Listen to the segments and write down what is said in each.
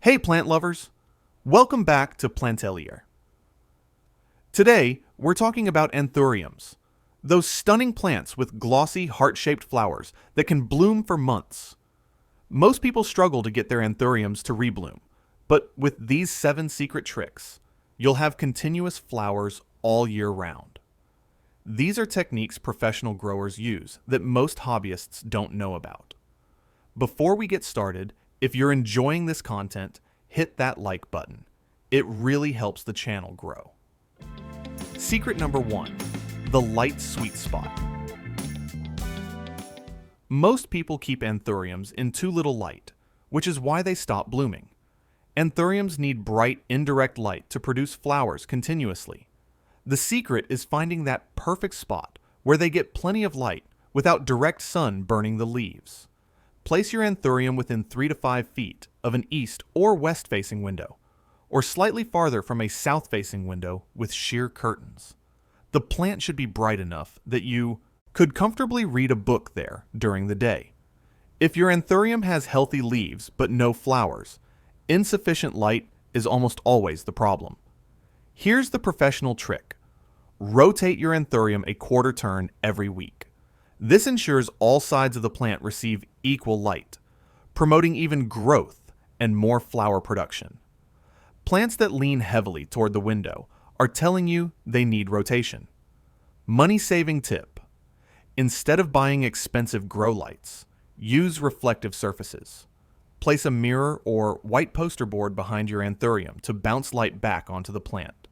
Hey plant lovers! Welcome back to Plantelier. Today, we're talking about Anthuriums, those stunning plants with glossy, heart-shaped flowers that can bloom for months. Most people struggle to get their Anthuriums to rebloom, but with these 7 secret tricks, you'll have continuous flowers all year round. These are techniques professional growers use that most hobbyists don't know about. Before we get started, if you're enjoying this content, hit that like button. It really helps the channel grow. Secret number 1, the light sweet spot. Most people keep Anthuriums in too little light, which is why they stop blooming. Anthuriums need bright, indirect light to produce flowers continuously. The secret is finding that perfect spot where they get plenty of light without direct sun burning the leaves. Place your Anthurium within 3 to 5 feet of an east or west-facing window, or slightly farther from a south-facing window with sheer curtains. The plant should be bright enough that you could comfortably read a book there during the day. If your Anthurium has healthy leaves but no flowers, insufficient light is almost always the problem. Here's the professional trick. Rotate your Anthurium a quarter turn every week. This ensures all sides of the plant receive equal light, promoting even growth and more flower production. Plants that lean heavily toward the window are telling you they need rotation. Money-saving tip. Instead of buying expensive grow lights, use reflective surfaces. Place a mirror or white poster board behind your Anthurium to bounce light back onto the plant.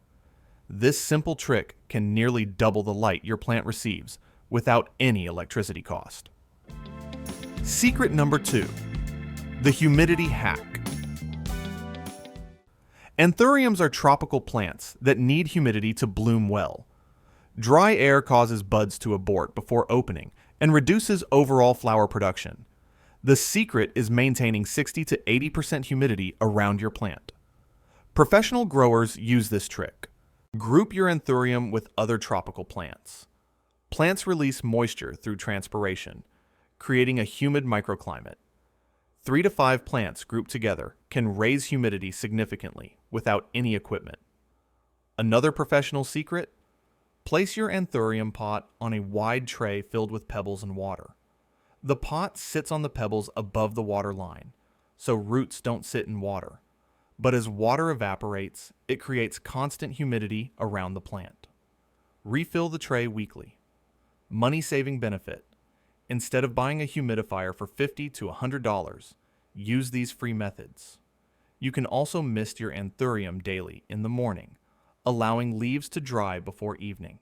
This simple trick can nearly double the light your plant receives without any electricity cost. Secret number 2, the humidity hack. Anthuriums are tropical plants that need humidity to bloom well. Dry air causes buds to abort before opening and reduces overall flower production. The secret is maintaining 60 to 80% humidity around your plant. Professional growers use this trick. Group your Anthurium with other tropical plants. Plants release moisture through transpiration, creating a humid microclimate. 3 to 5 plants grouped together can raise humidity significantly without any equipment. Another professional secret? Place your Anthurium pot on a wide tray filled with pebbles and water. The pot sits on the pebbles above the water line, so roots don't sit in water. But as water evaporates, it creates constant humidity around the plant. Refill the tray weekly. Money-saving benefit. Instead of buying a humidifier for $50 to $100, use these free methods. You can also mist your Anthurium daily in the morning, allowing leaves to dry before evening.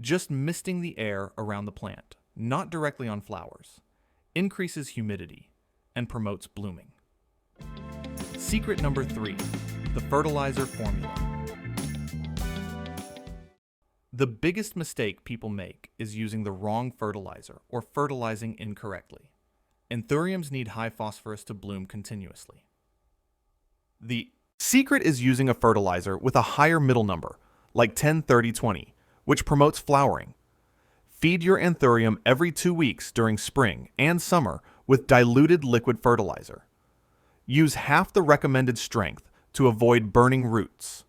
Just misting the air around the plant, not directly on flowers, increases humidity and promotes blooming. Secret number 3, the fertilizer formula. The biggest mistake people make is using the wrong fertilizer or fertilizing incorrectly. Anthuriums need high phosphorus to bloom continuously. The secret is using a fertilizer with a higher middle number, like 10-30-20, which promotes flowering. Feed your Anthurium every 2 weeks during spring and summer with diluted liquid fertilizer. Use half the recommended strength to avoid burning roots.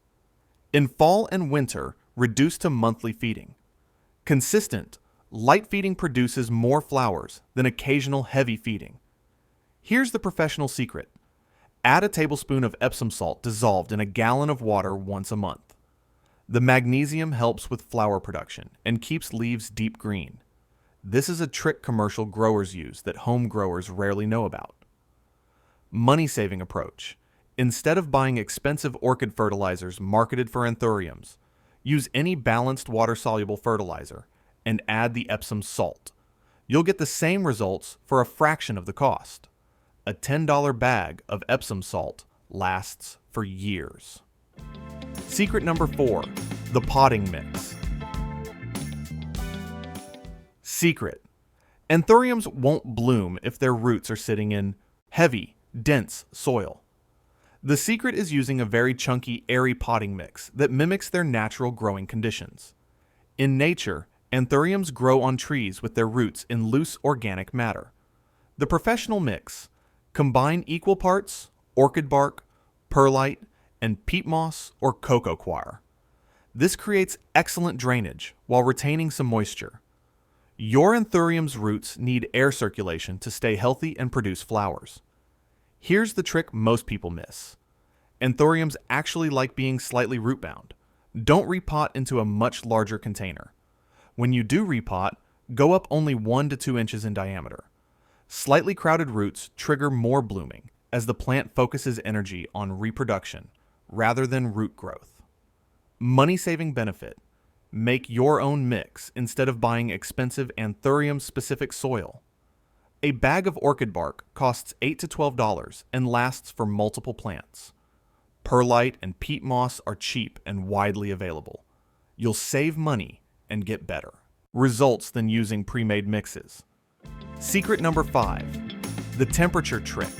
In fall and winter, reduce to monthly feeding. Consistent, light feeding produces more flowers than occasional heavy feeding. Here's the professional secret. Add a tablespoon of Epsom salt dissolved in a gallon of water once a month. The magnesium helps with flower production and keeps leaves deep green. This is a trick commercial growers use that home growers rarely know about. Money-saving approach. Instead of buying expensive orchid fertilizers marketed for Anthuriums, use any balanced water-soluble fertilizer and add the Epsom salt. You'll get the same results for a fraction of the cost. A $10 bag of Epsom salt lasts for years. Secret number 4, the potting mix. Secret. Anthuriums won't bloom if their roots are sitting in heavy, dense soil. The secret is using a very chunky, airy potting mix that mimics their natural growing conditions. In nature, Anthuriums grow on trees with their roots in loose organic matter. The professional mix: combine equal parts orchid bark, perlite, and peat moss or cocoa coir. This creates excellent drainage while retaining some moisture. Your Anthurium's roots need air circulation to stay healthy and produce flowers. Here's the trick most people miss. Anthuriums actually like being slightly root-bound. Don't repot into a much larger container. When you do repot, go up only 1 to 2 inches in diameter. Slightly crowded roots trigger more blooming as the plant focuses energy on reproduction rather than root growth. Money-saving benefit. Make your own mix instead of buying expensive Anthurium-specific soil. A bag of orchid bark costs $8 to $12 and lasts for multiple plants. Perlite and peat moss are cheap and widely available. You'll save money and get better results than using pre-made mixes. Secret number 5, the temperature trick.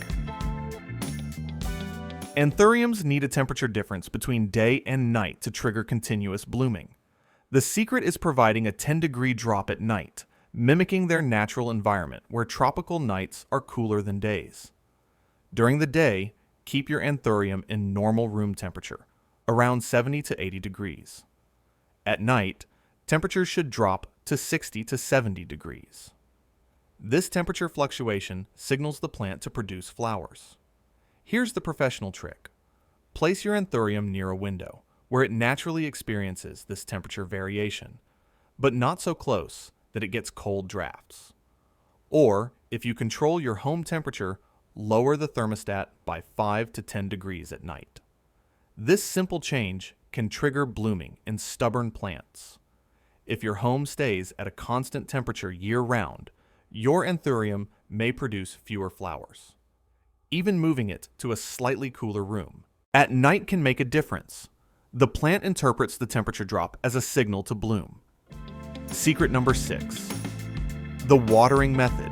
Anthuriums need a temperature difference between day and night to trigger continuous blooming. The secret is providing a 10-degree drop at night, mimicking their natural environment where tropical nights are cooler than days. During the day, keep your Anthurium in normal room temperature, around 70 to 80 degrees. At night, temperatures should drop to 60 to 70 degrees. This temperature fluctuation signals the plant to produce flowers. Here's the professional trick. Place your Anthurium near a window, where it naturally experiences this temperature variation, but not so close that it gets cold drafts. Or, if you control your home temperature, lower the thermostat by 5 to 10 degrees at night. This simple change can trigger blooming in stubborn plants. If your home stays at a constant temperature year-round, your Anthurium may produce fewer flowers. Even moving it to a slightly cooler room at night can make a difference. The plant interprets the temperature drop as a signal to bloom. Secret number 6, the watering method.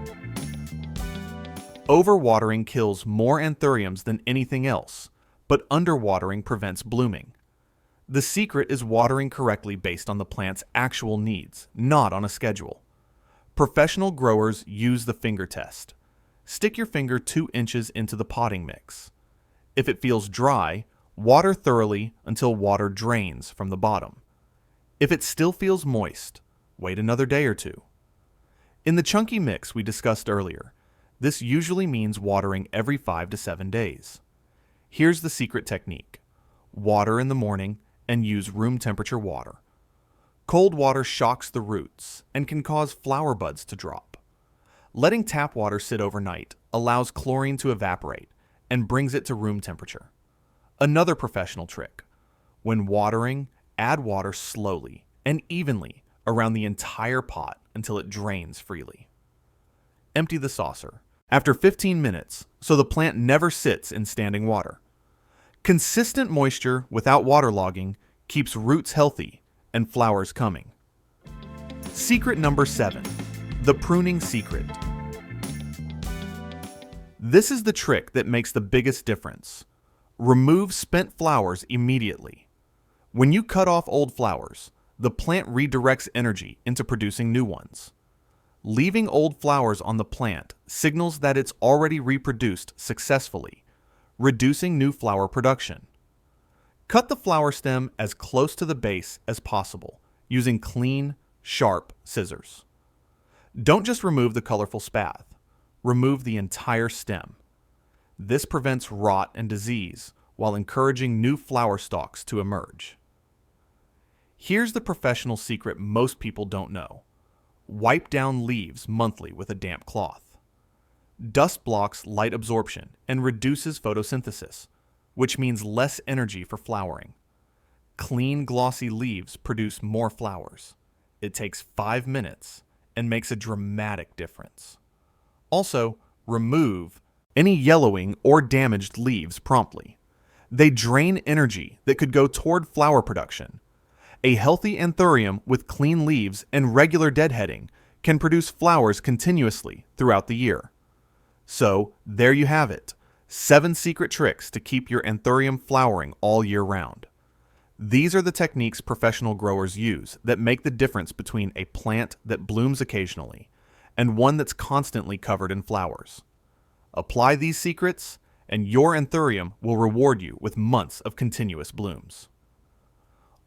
Overwatering kills more Anthuriums than anything else, but underwatering prevents blooming. The secret is watering correctly based on the plant's actual needs, not on a schedule. Professional growers use the finger test. Stick your finger 2 inches into the potting mix. If it feels dry, water thoroughly until water drains from the bottom. If it still feels moist, wait another day or two. In the chunky mix we discussed earlier, this usually means watering every 5 to 7 days. Here's the secret technique. Water in the morning and use room temperature water. Cold water shocks the roots and can cause flower buds to drop. Letting tap water sit overnight allows chlorine to evaporate and brings it to room temperature. Another professional trick. When watering, add water slowly and evenly around the entire pot until it drains freely. Empty the saucer after 15 minutes so the plant never sits in standing water. Consistent moisture without waterlogging keeps roots healthy and flowers coming. Secret number 7, the pruning secret. This is the trick that makes the biggest difference. Remove spent flowers immediately. When you cut off old flowers, the plant redirects energy into producing new ones. Leaving old flowers on the plant signals that it's already reproduced successfully, reducing new flower production. Cut the flower stem as close to the base as possible using clean, sharp scissors. Don't just remove the colorful spathe. Remove the entire stem. This prevents rot and disease while encouraging new flower stalks to emerge. Here's the professional secret most people don't know. Wipe down leaves monthly with a damp cloth. Dust blocks light absorption and reduces photosynthesis, which means less energy for flowering. Clean, glossy leaves produce more flowers. It takes 5 minutes and makes a dramatic difference. Also, remove any yellowing or damaged leaves promptly. They drain energy that could go toward flower production. A healthy Anthurium with clean leaves and regular deadheading can produce flowers continuously throughout the year. So, there you have it. 7 secret tricks to keep your Anthurium flowering all year round. These are the techniques professional growers use that make the difference between a plant that blooms occasionally and one that's constantly covered in flowers. Apply these secrets, and your Anthurium will reward you with months of continuous blooms.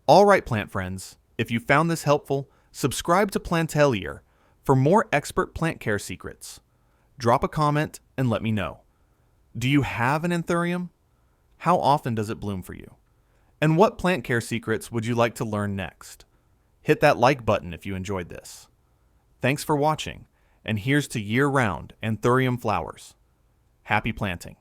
All right, plant friends, if you found this helpful, subscribe to Plantelier for more expert plant care secrets. Drop a comment and let me know. Do you have an Anthurium? How often does it bloom for you? And what plant care secrets would you like to learn next? Hit that like button if you enjoyed this. Thanks for watching, and here's to year-round Anthurium flowers. Happy planting!